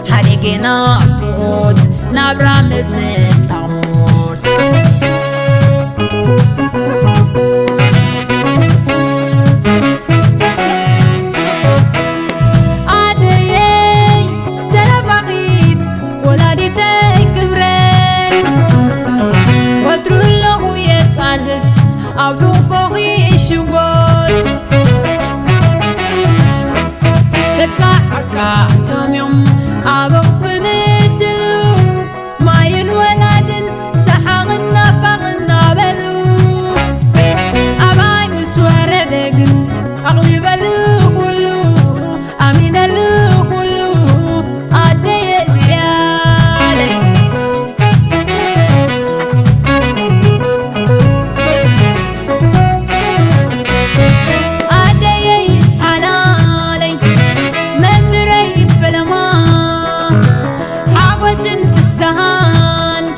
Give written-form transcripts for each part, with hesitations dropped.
حريقنا فوت نبرة مسن تموت عاديي تلفقيت ولادتي كبرين ودرو له يتسالت أبو فوقي شغل لكا حكا توميوم أبوك مسلو ما ينولدن سحاقنا فقنا بلو أباي مسوار دقن أغلي بلو كلو أمين اللو كلو أدي زيادة أدي حلالي ممري فلما حاوسن في السهان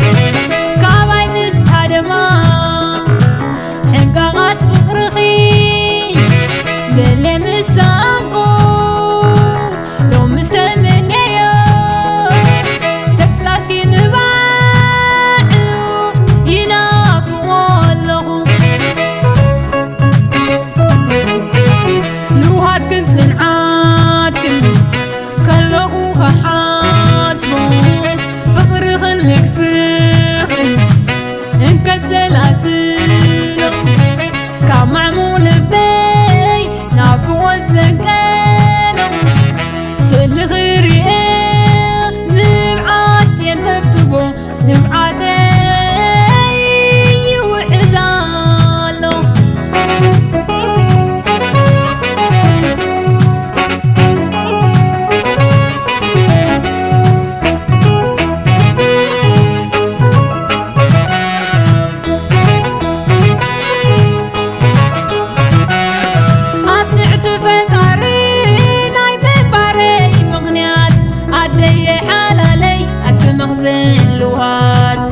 كاباي مس هدما حقاقات فقرخي باللي مساقو لو مستمنيو تكساسكي نباعلو ينافو والله لوهات كنت نعاتكن كاللغو خحاسبو فقر خلق سخن انك سلاسلو كان معمول بي نافو الزكانو سل غيري نبعات ينتبتبو نبعاتي وحزالو لوهات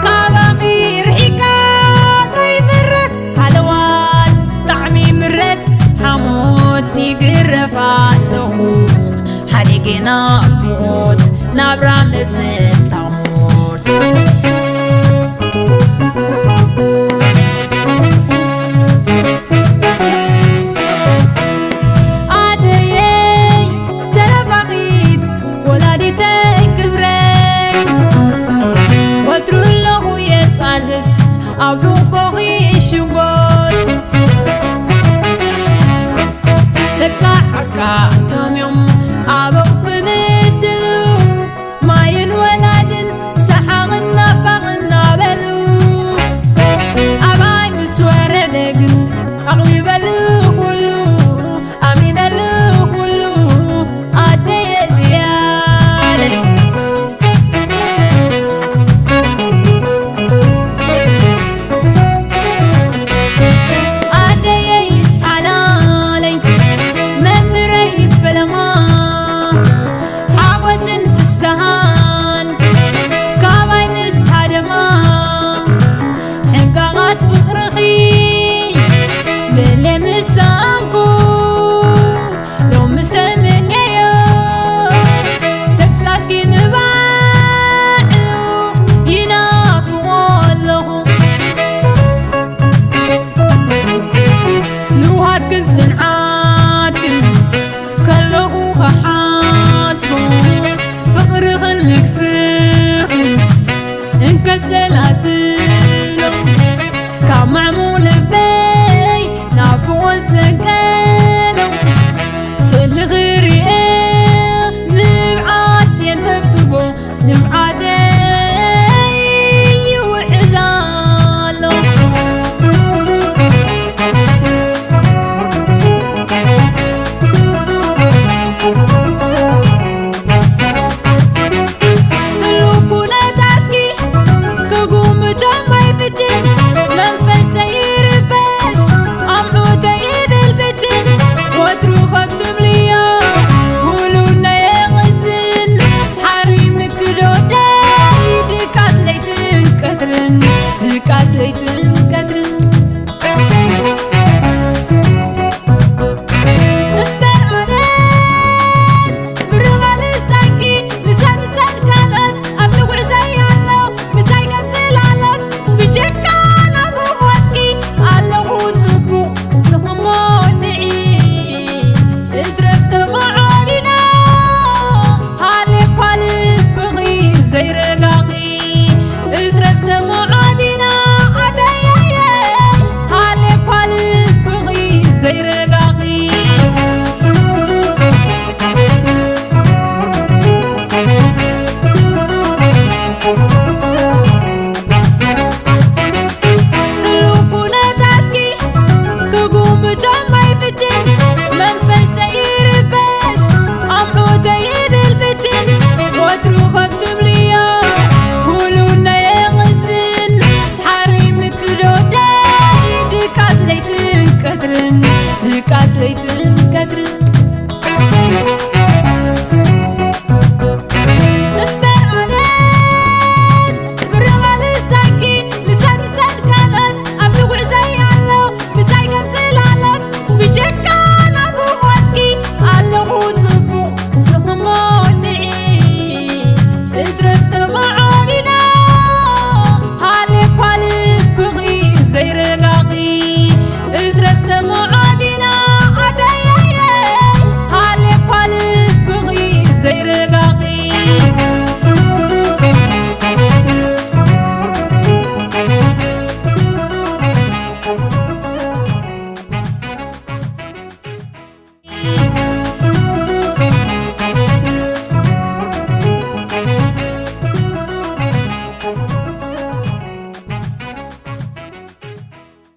كاباخير حكات يفرت حلوات طعمي مرت حموت يقرفات له حريقنا فوت نبرة مسن تموت أبو فوقي شغل لكا حكا